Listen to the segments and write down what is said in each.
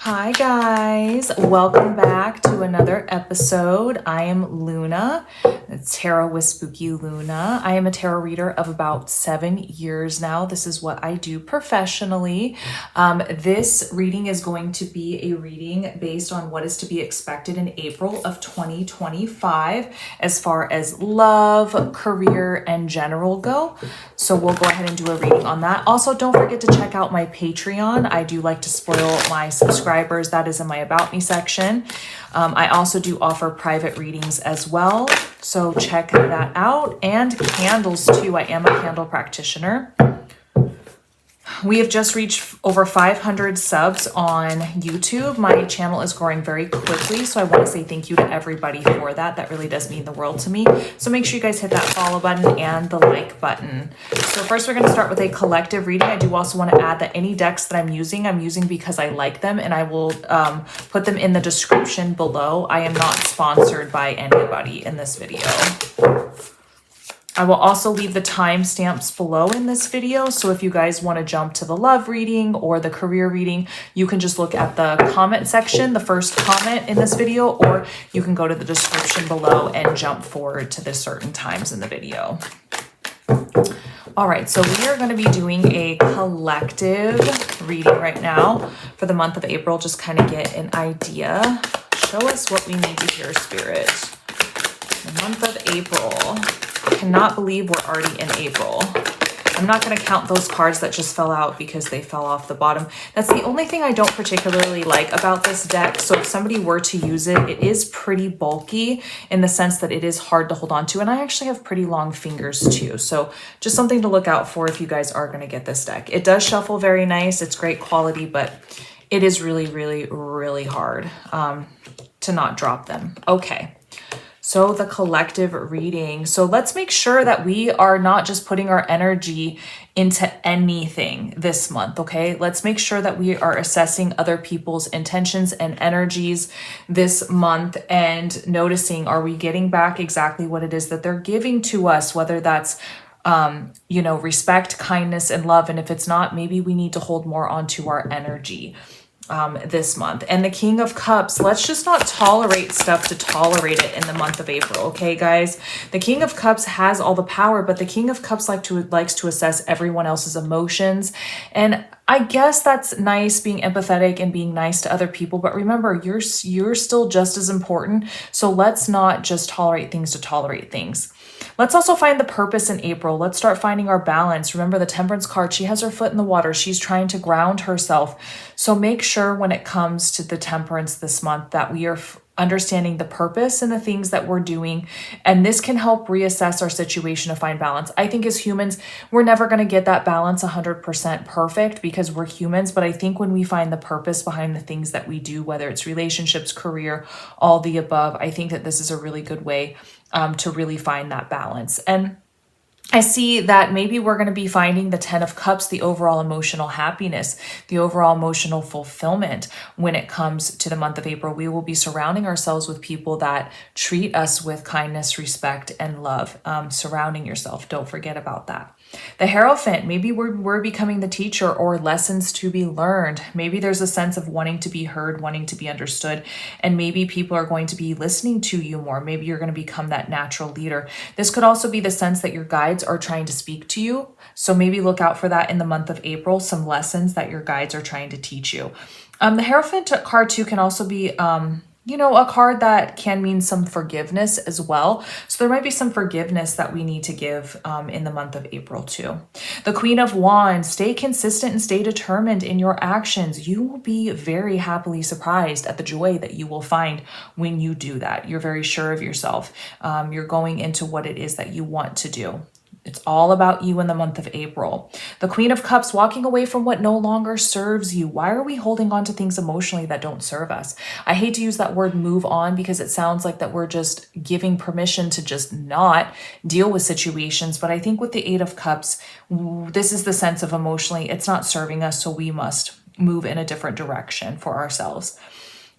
Hi guys, welcome back to another episode. I am Luna. It's Tarot with Spooky Luna. I am a tarot reader of about 7 years now. This is what I do professionally. This reading is going to be a reading based on what is to be expected in April of 2025 as far as love, career, and general go. So we'll go ahead and do a reading on that. Also, don't forget to check out my Patreon. I do like to spoil my subscribers. That is in my About Me section. I also do offer private readings as well. So check that out. And candles too. I am a candle practitioner. We have just reached over 500 subs on YouTube. My channel is growing very quickly, so I want to say thank you to everybody for that. That really does mean the world to me. So make sure you guys hit that follow button and the like button. So first we're going to start with a collective reading. I do also want to add that any decks that I'm using because I like them, and I will put them in the description below. I am not sponsored by anybody in this video. I will also leave the timestamps below in this video. So if you guys want to jump to the love reading or the career reading, you can just look at the comment section, the first comment in this video, or you can go to the description below and jump forward to the certain times in the video. All right, so we are going to be doing a collective reading right now for the month of April. Just kind of get an idea. Show us what we need to hear, Spirit. The month of April. I cannot believe we're already in April. I'm not going to count those cards that just fell out because they fell off the bottom. That's the only thing I don't particularly like about this deck. So if somebody were to use it, it is pretty bulky in the sense that it is hard to hold on to. And I actually have pretty long fingers too. So just something to look out for if you guys are going to get this deck. It does shuffle very nice. It's great quality, but it is really, really, really hard to not drop them. Okay. So the collective reading. So let's make sure that we are not just putting our energy into anything this month, okay? Let's make sure that we are assessing other people's intentions and energies this month and noticing, are we getting back exactly what it is that they're giving to us, whether that's respect, kindness, and love. And if it's not, maybe we need to hold more onto our energy this month. And the King of Cups, let's just not tolerate stuff to tolerate it in the month of April, okay, guys? The King of Cups has all the power, but the King of Cups likes to assess everyone else's emotions. And I guess that's nice, being empathetic and being nice to other people, but remember, you're still just as important. So let's not just tolerate things to tolerate things. Let's also find the purpose in April. Let's start finding our balance. Remember the Temperance card, she has her foot in the water. She's trying to ground herself. So make sure when it comes to the Temperance this month that we are understanding the purpose and the things that we're doing. And this can help reassess our situation to find balance. I think as humans, we're never going to get that balance 100% perfect because we're humans. But I think when we find the purpose behind the things that we do, whether it's relationships, career, all the above, I think that this is a really good way to really find that balance. And I see that maybe we're going to be finding the 10 of Cups, the overall emotional happiness, the overall emotional fulfillment when it comes to the month of April. We will be surrounding ourselves with people that treat us with kindness, respect, and love. Surrounding yourself. Don't forget about that. The Hierophant, maybe we're becoming the teacher or lessons to be learned. Maybe there's a sense of wanting to be heard, wanting to be understood, and maybe people are going to be listening to you more. Maybe you're going to become that natural leader. This could also be the sense that your guides are trying to speak to you. So maybe look out for that in the month of April, some lessons that your guides are trying to teach you. The Hierophant card too can also be a card that can mean some forgiveness as well. So there might be some forgiveness that we need to give in the month of April too. The Queen of Wands, stay consistent and stay determined in your actions. You will be very happily surprised at the joy that you will find when you do that. You're very sure of yourself. You're going into what it is that you want to do. It's all about you in the month of April. The Queen of Cups, walking away from what no longer serves you. Why are we holding on to things emotionally that don't serve us? I hate to use that word move on because it sounds like that we're just giving permission to just not deal with situations. But I think with the Eight of Cups, this is the sense of emotionally, it's not serving us, so we must move in a different direction for ourselves.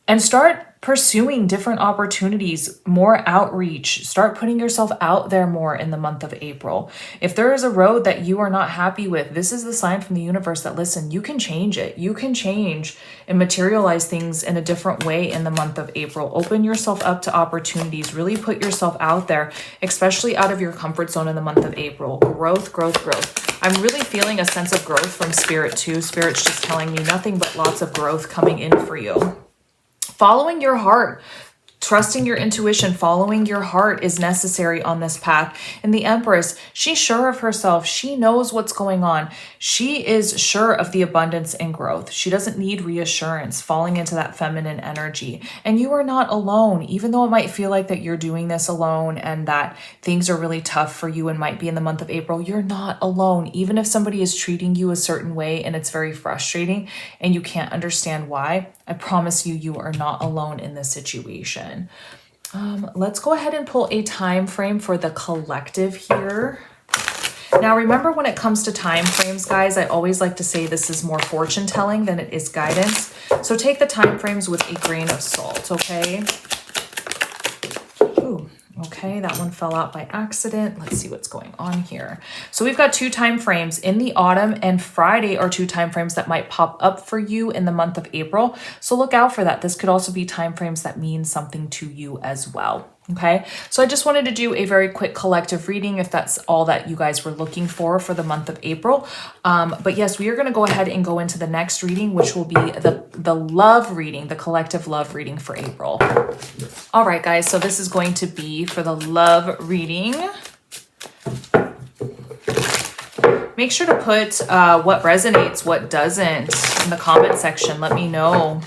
and start pursuing different opportunities, more outreach. Start putting yourself out there more in the month of April. If there is a road that you are not happy with, this is the sign from the universe that, listen, you can change it. You can change and materialize things in a different way in the month of April. Open yourself up to opportunities. Really put yourself out there, especially out of your comfort zone in the month of April. Growth, growth, growth. I'm really feeling a sense of growth from Spirit too. Spirit's just telling me nothing but lots of growth coming in for you. Following your heart, trusting your intuition, following your heart is necessary on this path. And the Empress, she's sure of herself. She knows what's going on. She is sure of the abundance and growth. She doesn't need reassurance, falling into that feminine energy. And you are not alone, even though it might feel like that you're doing this alone and that things are really tough for you and might be in the month of April. You're not alone. Even if somebody is treating you a certain way and it's very frustrating and you can't understand why, I promise you, you are not alone in this situation. Let's go ahead and pull a time frame for the collective here. Now, remember, when it comes to time frames, guys, I always like to say this is more fortune telling than it is guidance. So take the time frames with a grain of salt, okay? Ooh. Okay, that one fell out by accident. Let's see what's going on here. So we've got 2 time frames in the autumn, and Friday are 2 time frames that might pop up for you in the month of April. So look out for that. This could also be time frames that mean something to you as well. Okay, so I just wanted to do a very quick collective reading if that's all that you guys were looking for the month of April. But yes, we are going to go ahead and go into the next reading, which will be the love reading, the collective love reading for April. All right, guys, so this is going to be for the love reading. Make sure to put what resonates, what doesn't in the comment section. Let me know.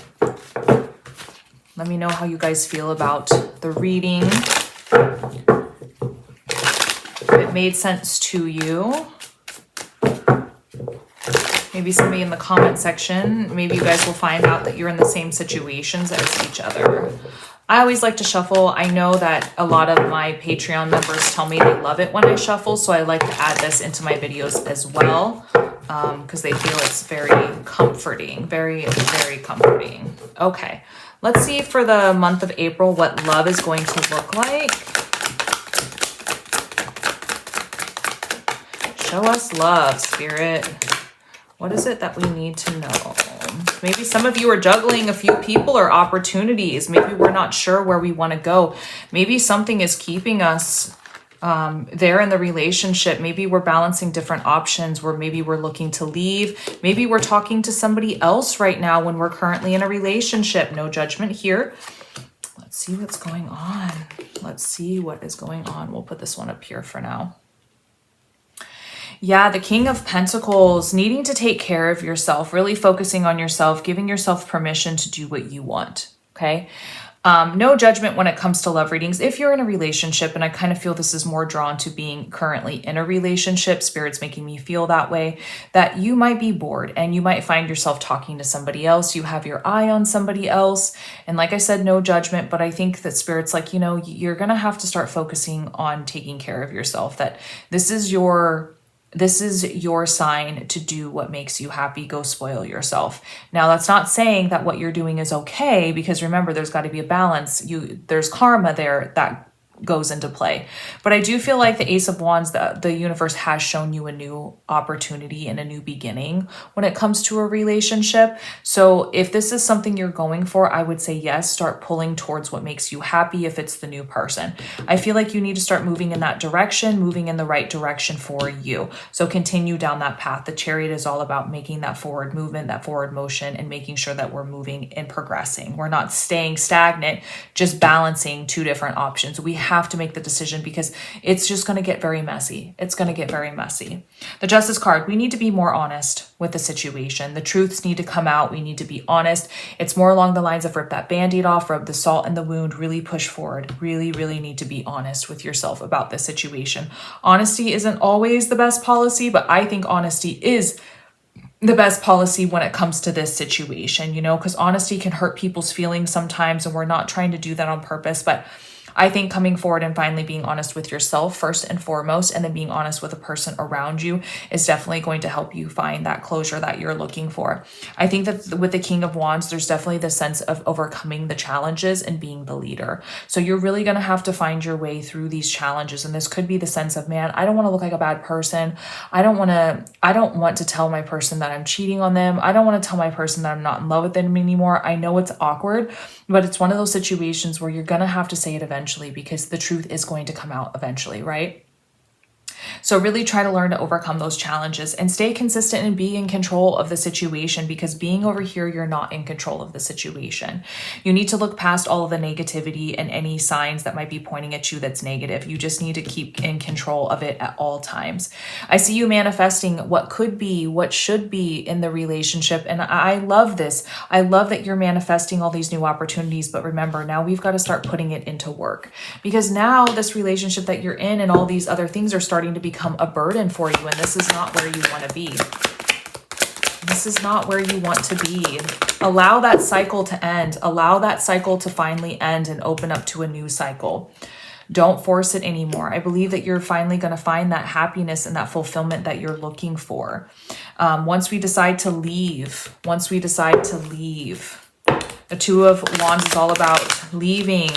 Let me know how you guys feel about the reading. If it made sense to you. Maybe somebody in the comment section, maybe you guys will find out that you're in the same situations as each other. I always like to shuffle. I know that a lot of my Patreon members tell me they love it when I shuffle, so I like to add this into my videos as well, because they feel it's very comforting, very, very comforting. Okay. Let's see for the month of April what love is going to look like. Show us love, Spirit. What is it that we need to know? Maybe some of you are juggling a few people or opportunities. Maybe we're not sure where we want to go. Maybe something is keeping us there in the relationship. Maybe we're balancing different options, where maybe we're looking to leave. Maybe we're talking to somebody else right now when we're currently in a relationship. No judgment here. Let's see what's going on. Let's see what is going on. We'll put this one up here for now. Yeah, the King of Pentacles, needing to take care of yourself, really focusing on yourself, giving yourself permission to do what you want, okay? No judgment when it comes to love readings. If you're in a relationship, and I kind of feel this is more drawn to being currently in a relationship, Spirit's making me feel that way, that you might be bored and you might find yourself talking to somebody else. You have your eye on somebody else. And like I said, no judgment, but I think that Spirit's like, you know, you're going to have to start focusing on taking care of yourself, that this is your sign to do what makes you happy. Go spoil yourself. Now, that's not saying that what you're doing is okay, because remember, there's got to be a balance. There's karma there that goes into play. But I do feel like the Ace of Wands, the universe has shown you a new opportunity and a new beginning when it comes to a relationship. So if this is something you're going for, I would say yes, start pulling towards what makes you happy if it's the new person. I feel like you need to start moving in that direction, moving in the right direction for you. So continue down that path. The Chariot is all about making that forward movement, that forward motion, and making sure that we're moving and progressing. We're not staying stagnant, just balancing 2 different options. We have to make the decision, because it's just going to get very messy. It's going to get very messy. The Justice card, we need to be more honest with the situation. The truths need to come out. We need to be honest. It's more along the lines of rip that Band-Aid off, rub the salt in the wound, really push forward. Really, really need to be honest with yourself about this situation. Honesty isn't always the best policy, but I think honesty is the best policy when it comes to this situation, you know, because honesty can hurt people's feelings sometimes, and we're not trying to do that on purpose, but I think coming forward and finally being honest with yourself first and foremost, and then being honest with a person around you is definitely going to help you find that closure that you're looking for. I think that with the King of Wands, there's definitely the sense of overcoming the challenges and being the leader. So you're really going to have to find your way through these challenges. And this could be the sense of, man, I don't want to look like a bad person. I don't want to tell my person that I'm cheating on them. I don't want to tell my person that I'm not in love with them anymore. I know it's awkward, but it's one of those situations where you're going to have to say it eventually, because the truth is going to come out eventually, right? So really try to learn to overcome those challenges and stay consistent and be in control of the situation, because being over here, you're not in control of the situation. You need to look past all of the negativity and any signs that might be pointing at you that's negative. You just need to keep in control of it at all times. I see you manifesting what could be, what should be in the relationship. And I love this. I love that you're manifesting all these new opportunities. But remember, now we've got to start putting it into work, because now this relationship that you're in and all these other things are starting to become a burden for you, and this is not where you want to be. This is not where you want to be. Allow that cycle to end. Allow that cycle to finally end and open up to a new cycle. Don't force it anymore. I believe that you're finally going to find that happiness and that fulfillment that you're looking for. Once we decide to leave, the Two of Wands is all about leaving.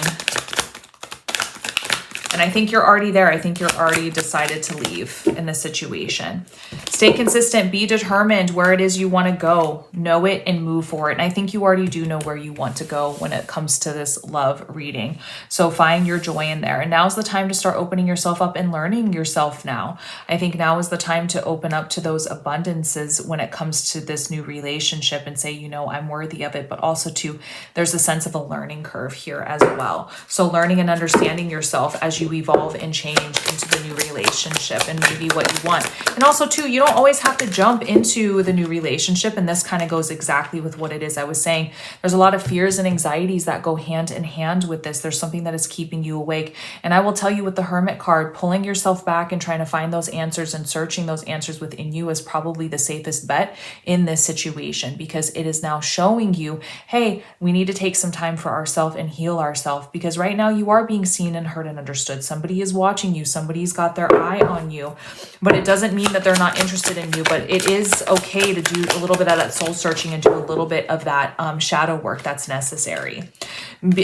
And I think you're already there. I think you're already decided to leave in this situation. Stay consistent, be determined where it is you want to go, know it and move forward. And I think you already do know where you want to go when it comes to this love reading. So find your joy in there. And now's the time to start opening yourself up and learning yourself now. I think now is the time to open up to those abundances when it comes to this new relationship and say, you know, I'm worthy of it. But also too, there's a sense of a learning curve here as well. So learning and understanding yourself as you evolve and change into the new relationship and maybe what you want. And also too, you don't always have to jump into the new relationship. And this kind of goes exactly with what it is I was saying. There's a lot of fears and anxieties that go hand in hand with this. There's something that is keeping you awake. And I will tell you, with the Hermit card, pulling yourself back and trying to find those answers and searching those answers within you is probably the safest bet in this situation, because it is now showing you, hey, we need to take some time for ourselves and heal ourselves, because right now you are being seen and heard and understood. Somebody is watching you. Somebody's got their eye on you, but it doesn't mean that they're not interested in you. But it is okay to do a little bit of that soul searching and do a little bit of that shadow work that's necessary.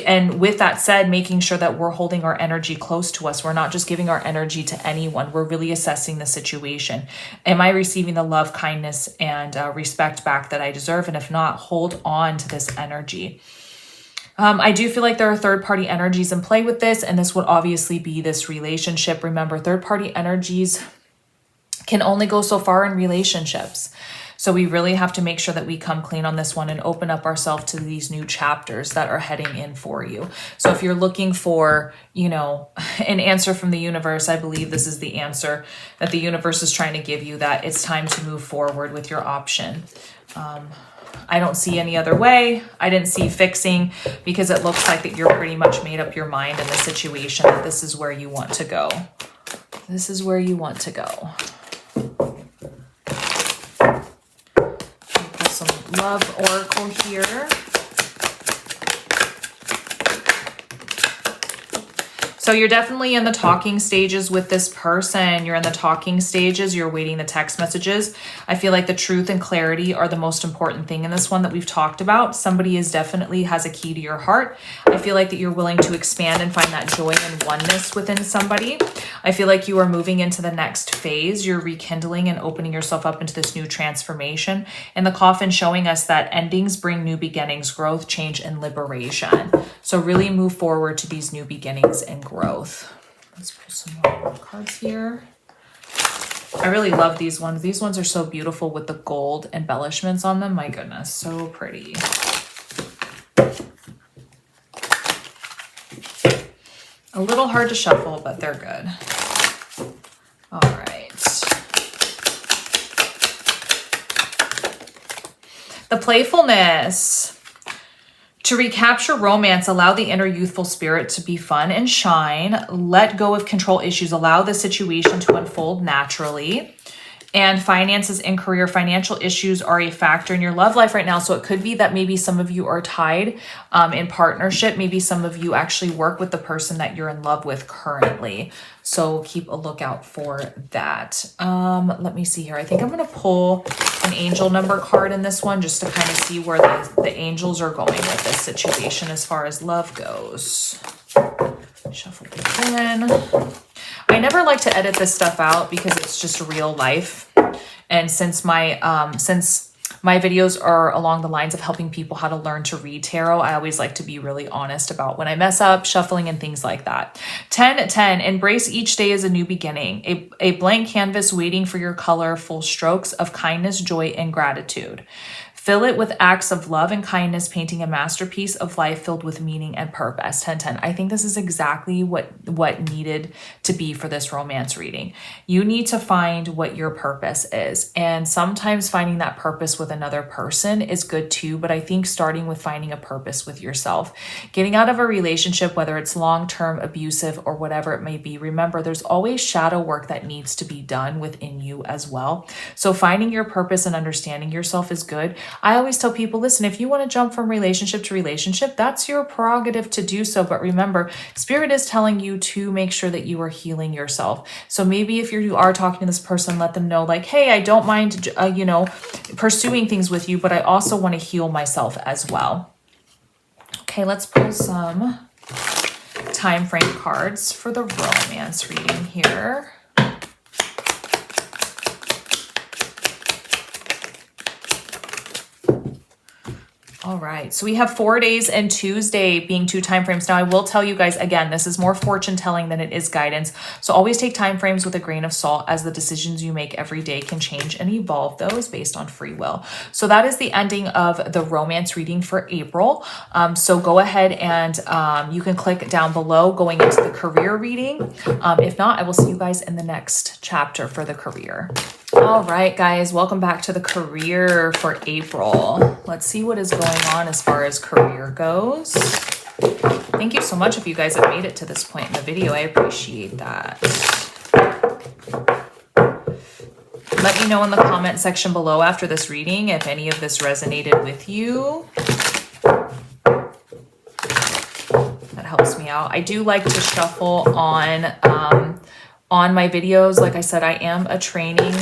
And with that said, making sure that we're holding our energy close to us. We're not just giving our energy to anyone. We're really assessing the situation. Am I receiving the love, kindness, and respect back that I deserve? And if not, hold on to this energy. I do feel like there are third-party energies in play with this, and this would obviously be this relationship. Remember, third-party energies can only go so far in relationships. So we really have to make sure that we come clean on this one and open up ourselves to these new chapters that are heading in for you. So if you're looking for, you know, an answer from the universe, I believe this is the answer that the universe is trying to give you, that it's time to move forward with your option. I don't see any other way. I didn't see fixing, because it looks like that you're pretty much made up your mind in the situation that this is where you want to go. This is where you want to go. Pull some love oracle here. So you're definitely in the talking stages with this person. You're in the talking stages. You're waiting the text messages. I feel like the truth and clarity are the most important thing in this one that we've talked about. Somebody is definitely has a key to your heart. I feel like that you're willing to expand and find that joy and oneness within somebody. I feel like you are moving into the next phase. You're rekindling and opening yourself up into this new transformation. And the coffin showing us that endings bring new beginnings, growth, change, and liberation. So really move forward to these new beginnings and growth. Let's pull some more cards here. I really love these ones. These ones are so beautiful with the gold embellishments on them. My goodness, so pretty. A little hard to shuffle, but they're good. All right. The playfulness. To recapture romance, allow the inner youthful spirit to be fun and shine. Let go of control issues. Allow the situation to unfold naturally. And finances and career, financial issues are a factor in your love life right now. So it could be that maybe some of you are tied in partnership. Maybe some of you actually work with the person that you're in love with currently. So keep a lookout for that. Let me see here. I think I'm going to pull an angel number card in this one just to kind of see where the angels are going with this situation as far as love goes. Shuffle it in. I never like to edit this stuff out because it's just real life. And since my videos are along the lines of helping people how to learn to read tarot, I always like to be really honest about when I mess up, shuffling, and things like that. 10, embrace each day as a new beginning, a blank canvas waiting for your colorful strokes of kindness, joy, and gratitude. Fill it with acts of love and kindness, painting a masterpiece of life filled with meaning and purpose. 10. I think this is exactly what needed to be for this romance reading. You need to find what your purpose is. And sometimes finding that purpose with another person is good too, but I think starting with finding a purpose with yourself. Getting out of a relationship, whether it's long-term, abusive, or whatever it may be, remember there's always shadow work that needs to be done within you as well. So finding your purpose and understanding yourself is good. I always tell people, listen, if you want to jump from relationship to relationship, that's your prerogative to do so. But remember, Spirit is telling you to make sure that you are healing yourself. So maybe if you are talking to this person, let them know like, hey, I don't mind, pursuing things with you, but I also want to heal myself as well. Okay, let's pull some time frame cards for the romance reading here. All right, so we have 4 days and Tuesday being 2 time frames. Now, I will tell you guys, again, this is more fortune telling than it is guidance. So always take time frames with a grain of salt, as the decisions you make every day can change and evolve those based on free will. So that is the ending of the romance reading for April. So go ahead and you can click down below going into the career reading. If not, I will see you guys in the next chapter for the career. All right, guys, welcome back to the career for April. Let's see what is going on as far as career goes. Thank you so much if you guys have made it to this point in the video. I appreciate that. Let me know in the comment section below after this reading if any of this resonated with you. That helps me out. I do like to shuffle on my videos. Like I said, I am a training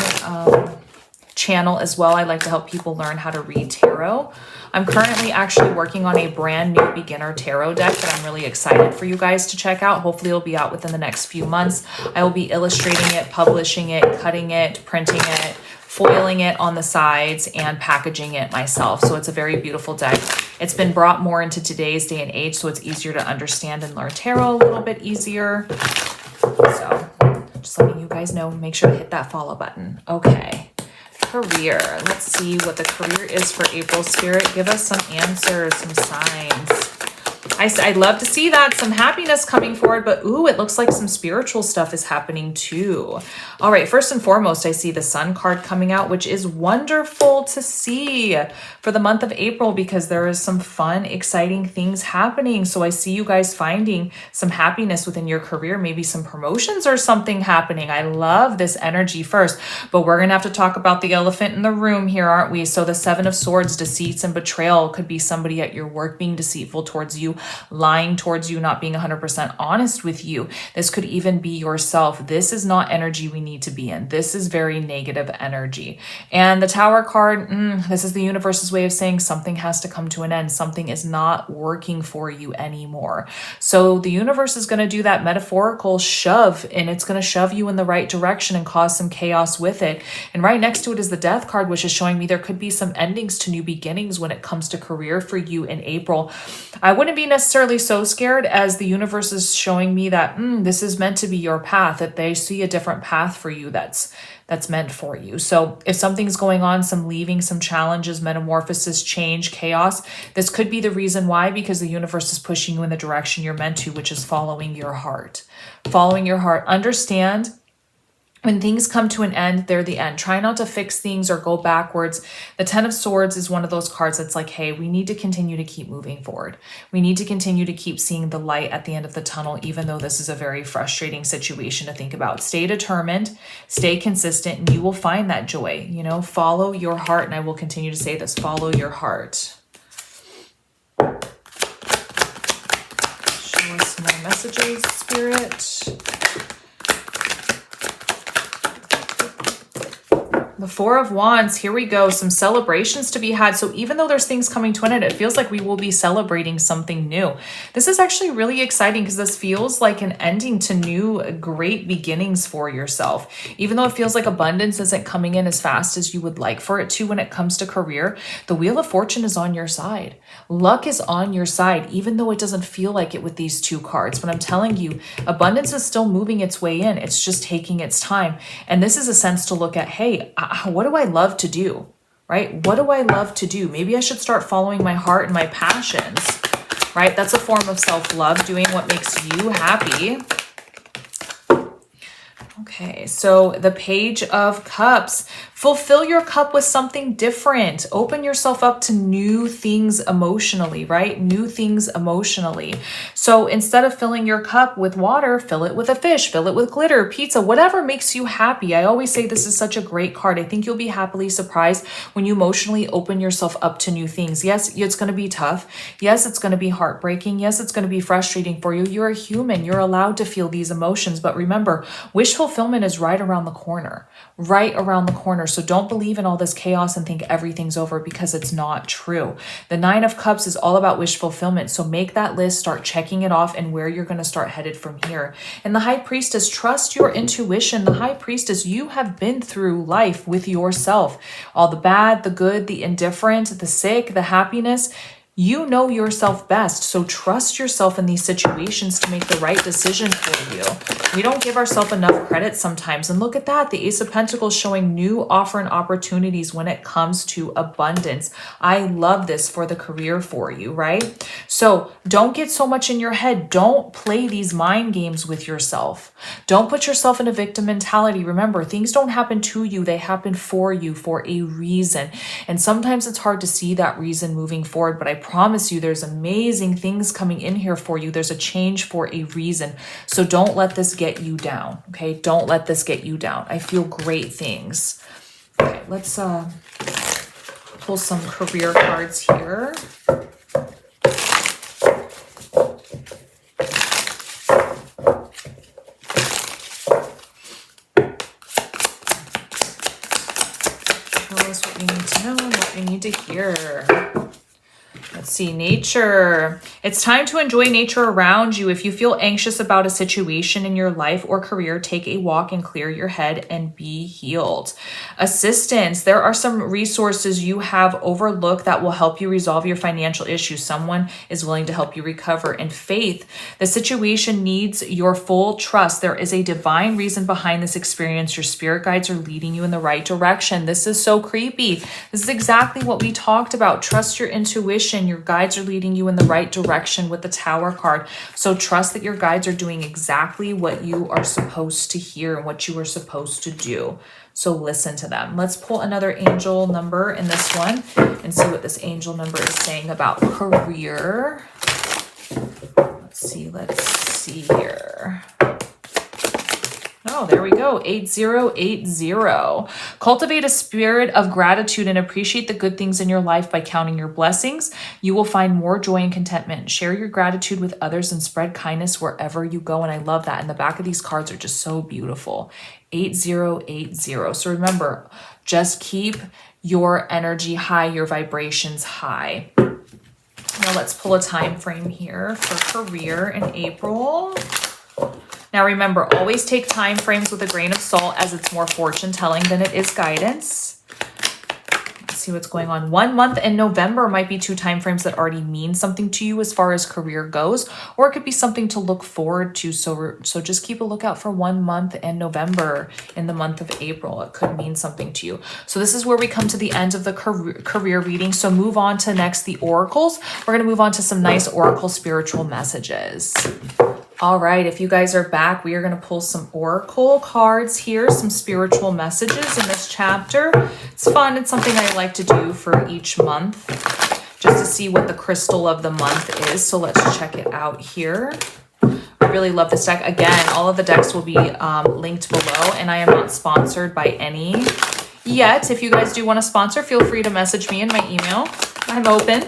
channel as well. I like to help people learn how to read tarot. I'm currently actually working on a brand new beginner tarot deck that I'm really excited for you guys to check out. Hopefully it'll be out within the next few months. I will be illustrating it, publishing it, cutting it, printing it, foiling it on the sides, and packaging it myself. So it's a very beautiful deck. It's been brought more into today's day and age, so it's easier to understand and learn tarot a little bit easier. So just letting you guys know, make sure to hit that follow button. Okay, career. Let's see what the career is for April. Spirit, give us some answers, some signs. I'd love to see that, some happiness coming forward, but ooh, it looks like some spiritual stuff is happening too. All right, first and foremost, I see the Sun card coming out, which is wonderful to see for the month of April because there is some fun, exciting things happening. So I see you guys finding some happiness within your career, maybe some promotions or something happening. I love this energy first, but we're gonna have to talk about the elephant in the room here, aren't we? So the Seven of Swords, deceits and betrayal, could be somebody at your work being deceitful towards you, lying towards you, not being 100% honest with you. This could even be yourself. This is not energy we need to be in. This is very negative energy. And the Tower card, this is the universe's way of saying something has to come to an end. Something is not working for you anymore. So the universe is going to do that metaphorical shove, and it's going to shove you in the right direction and cause some chaos with it. And right next to it is the Death card, which is showing me there could be some endings to new beginnings when it comes to career for you in April. I wouldn't be necessarily so scared, as the universe is showing me that this is meant to be your path, that they see a different path for you that's meant for you. So if something's going on, some leaving, some challenges, metamorphosis, change, chaos, this could be the reason why, because the universe is pushing you in the direction you're meant to, which is following your heart. Following your heart. Understand When things come to an end, they're the end. Try not to fix things or go backwards. The Ten of Swords is one of those cards that's like, hey, we need to continue to keep moving forward. We need to continue to keep seeing the light at the end of the tunnel, even though this is a very frustrating situation to think about. Stay determined, stay consistent, and you will find that joy. You know, follow your heart. And I will continue to say this, follow your heart. Show us more messages, Spirit. The Four of Wands, here we go. Some celebrations to be had. So even though there's things coming to an end, it feels like we will be celebrating something new. This is actually really exciting because this feels like an ending to new, great beginnings for yourself. Even though it feels like abundance isn't coming in as fast as you would like for it to when it comes to career, the Wheel of Fortune is on your side. Luck is on your side, even though it doesn't feel like it with these two cards. But I'm telling you, abundance is still moving its way in. It's just taking its time. And this is a sense to look at, hey, what do I love to do, right? What do I love to do? Maybe I should start following my heart and my passions, right? That's a form of self-love, doing what makes you happy. Okay, so the Page of Cups. Fulfill your cup with something different. Open yourself up to new things emotionally, right? New things emotionally. So instead of filling your cup with water, fill it with a fish, fill it with glitter, pizza, whatever makes you happy. I always say this is such a great card. I think you'll be happily surprised when you emotionally open yourself up to new things. Yes, it's going to be tough. Yes, it's going to be heartbreaking. Yes, it's going to be frustrating for you. You're a human. You're allowed to feel these emotions. But remember, wish fulfillment is right around the corner, right around the corner. So don't believe in all this chaos and think everything's over, because it's not true. The Nine of Cups is all about wish fulfillment. So make that list, start checking it off, and where you're going to start headed from here. And the High Priestess, trust your intuition. The High Priestess, you have been through life with yourself. All the bad, the good, the indifferent, the sick, the happiness. You know yourself best, so trust yourself in these situations to make the right decision for you. We don't give ourselves enough credit sometimes. And look at that, the Ace of Pentacles showing new offer and opportunities when it comes to abundance. I love this for the career for you, right? So don't get so much in your head. Don't play these mind games with yourself. Don't put yourself in a victim mentality. Remember, things don't happen to you. They happen for you for a reason. And sometimes it's hard to see that reason moving forward, but I promise you there's amazing things coming in here for you. There's a change for a reason. So don't let this get you down, okay? Don't let this get you down. I feel great things. Okay, let's pull some career cards here. Tell us what we need to know and what we need to hear. Let's see, nature. It's time to enjoy nature around you. If you feel anxious about a situation in your life or career, take a walk and clear your head and be healed. Assistance. There are some resources you have overlooked that will help you resolve your financial issues. Someone is willing to help you recover. And faith. The situation needs your full trust. There is a divine reason behind this experience. Your spirit guides are leading you in the right direction. This is so creepy. This is exactly what we talked about. Trust your intuition. Your guides are leading you in the right direction with the Tower card. So trust that your guides are doing exactly what you are supposed to hear and what you are supposed to do. So listen to them. Let's pull another angel number in this one and see what this angel number is saying about career. Let's see here. Oh, there we go. 8080. Cultivate a spirit of gratitude and appreciate the good things in your life by counting your blessings. You will find more joy and contentment. Share your gratitude with others and spread kindness wherever you go. And I love that. And the back of these cards are just so beautiful. 8080. So remember, just keep your energy high, your vibrations high. Now let's pull a time frame here for career in April. Now remember, always take time frames with a grain of salt, as it's more fortune telling than it is guidance. Let's see what's going on. 1 month in November might be 2 time frames that already mean something to you as far as career goes, or it could be something to look forward to. So just keep a lookout for 1 month in November. In the month of April, it could mean something to you. So this is where we come to the end of the career reading. So move on to next the oracles. We're going to move on to some nice oracle spiritual messages. All right, if you guys are back, we are going to pull some oracle cards here, some spiritual messages in this chapter. It's fun. It's something I like to do for each month, just to see what the crystal of the month is. So let's check it out here. I really love this deck. Again, all of the decks will be linked below, and I am not sponsored by any yet. If you guys do want to sponsor, feel free to message me in my email. I'm open.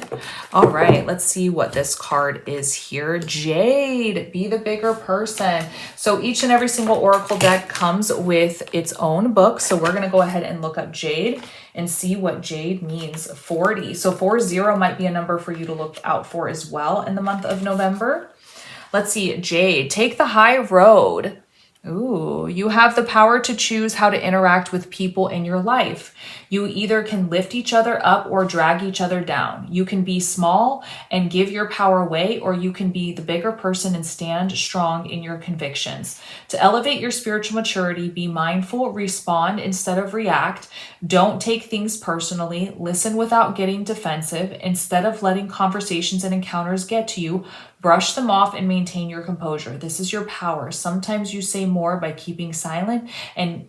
All right, let's see what this card is here. Jade, be the bigger person. So each and every single oracle deck comes with its own book. So we're going to go ahead and look up Jade and see what Jade means. 40. So 40 might be a number for you to look out for as well in the month of November. Let's see, Jade, take the high road. Ooh, you have the power to choose how to interact with people in your life. You either can lift each other up or drag each other down. You can be small and give your power away, or you can be the bigger person and stand strong in your convictions. To elevate your spiritual maturity, be mindful, respond instead of react. Don't take things personally. Listen without getting defensive. Instead of letting conversations and encounters get to you, brush them off and maintain your composure. This is your power. Sometimes you say more by keeping silent and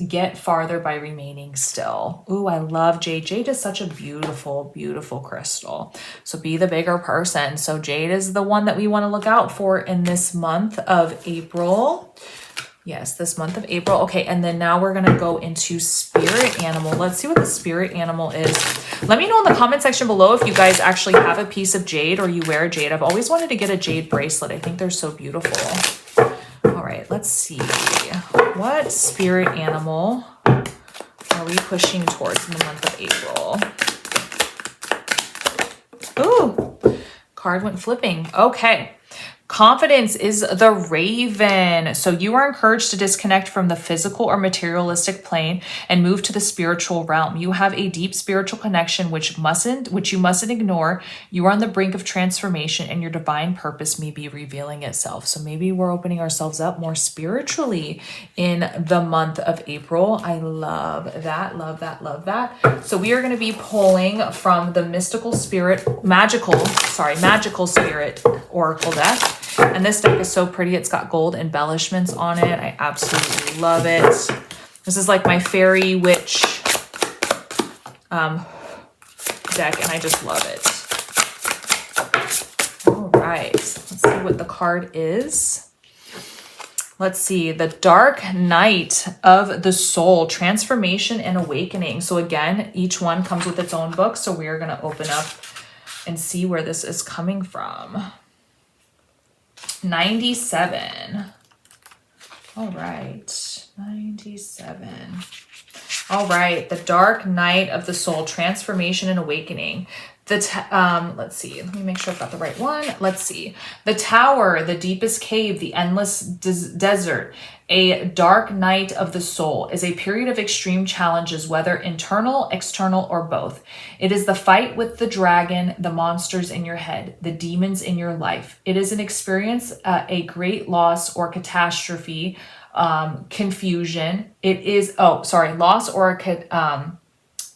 get farther by remaining still. Ooh, I love Jade. Jade is such a beautiful, beautiful crystal. So be the bigger person. So Jade is the one that we want to look out for in this month of April. Yes, this month of April. Okay, and then now we're going to go into spirit animal. Let's see what the spirit animal is. Let me know in the comment section below if you guys actually have a piece of jade or you wear jade. I've always wanted to get a jade bracelet. I think they're so beautiful. All right, let's see. What spirit animal are we pushing towards in the month of April? Ooh, card went flipping. Okay. Confidence is the raven. So you are encouraged to disconnect from the physical or materialistic plane and move to the spiritual realm. You have a deep spiritual connection which you mustn't ignore. You are on the brink of transformation and your divine purpose may be revealing itself. So maybe we're opening ourselves up more spiritually in the month of April. I love that, love that, love that. So we are going to be pulling from the magical spirit oracle deck. And this deck is so pretty. It's got gold embellishments on it. I absolutely love it. This is like my fairy witch deck, and I just love it. All right, let's see what the card is. Let's see, the Dark Night of the Soul, Transformation and Awakening. So again, each one comes with its own book. So we are going to open up and see where this is coming from. 97. All right, 97. All right, the Dark Night of the Soul, Transformation and Awakening. Let's see, let me make sure I've got the right one. Let's see. The Tower, the Deepest Cave, the Endless Desert. A dark night of the soul is a period of extreme challenges, whether internal, external, or both. It is the fight with the dragon, the monsters in your head, the demons in your life. It is an experience, a great loss or catastrophe, confusion. It is, loss or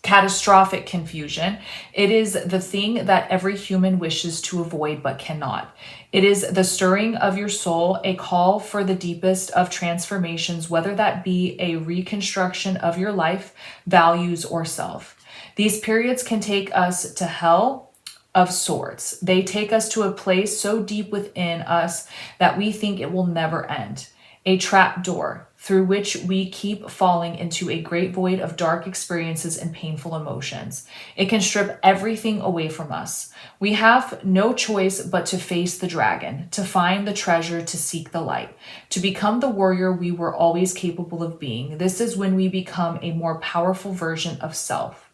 catastrophic confusion. It is the thing that every human wishes to avoid but cannot. It is the stirring of your soul, a call for the deepest of transformations, whether that be a reconstruction of your life, values, or self. These periods can take us to hell of sorts. They take us to a place so deep within us that we think it will never end. A trap door through which we keep falling into a great void of dark experiences and painful emotions. It can strip everything away from us. We have no choice but to face the dragon, to find the treasure, to seek the light, to become the warrior we were always capable of being. This is when we become a more powerful version of self.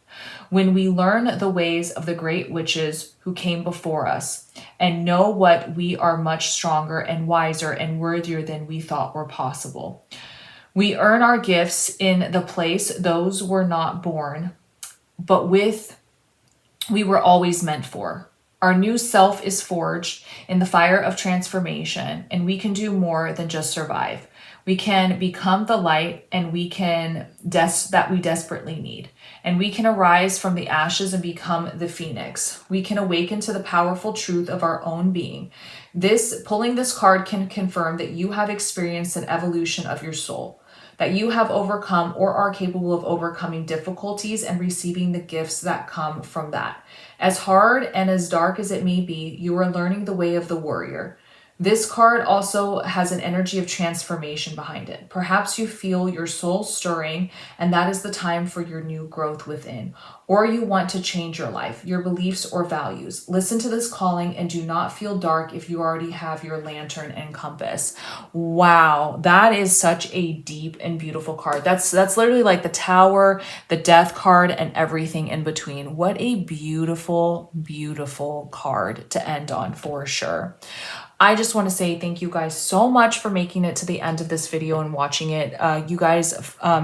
When we learn the ways of the great witches who came before us and know what we are much stronger and wiser and worthier than we thought were possible. We earn our gifts in the place those were not born, but we were always meant for. Our new self is forged in the fire of transformation, and we can do more than just survive. We can become the light, and we can that we desperately need. And we can arise from the ashes and become the phoenix. We can awaken to the powerful truth of our own being. Pulling this card can confirm that you have experienced an evolution of your soul, that you have overcome or are capable of overcoming difficulties and receiving the gifts that come from that. As hard and as dark as it may be, you are learning the way of the warrior. This card also has an energy of transformation behind it. Perhaps you feel your soul stirring, and that is the time for your new growth within. Or you want to change your life, your beliefs or values. Listen to this calling and do not feel dark if you already have your lantern and compass. Wow, that is such a deep and beautiful card. That's literally like the Tower, the Death card, and everything in between. What a beautiful, beautiful card to end on for sure. I just want to say thank you guys so much for making it to the end of this video and watching it. You guys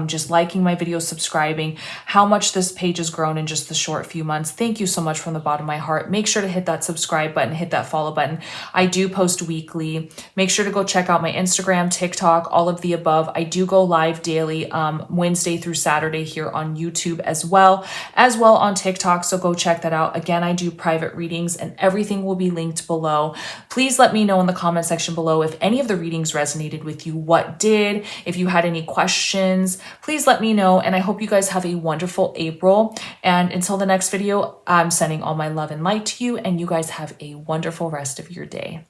just liking my videos, subscribing, how much this page has grown in just the short few months. Thank you so much from the bottom of my heart. Make sure to hit that subscribe button, hit that follow button. I do post weekly. Make sure to go check out my Instagram, TikTok, all of the above. I do go live daily, Wednesday through Saturday here on YouTube as well on TikTok. So go check that out. Again, I do private readings and everything will be linked below. Please let me know in the comment section below if any of the readings resonated with you, what did, if you had any questions, please let me know. And I hope you guys have a wonderful April. And until the next video, I'm sending all my love and light to you, and you guys have a wonderful rest of your day.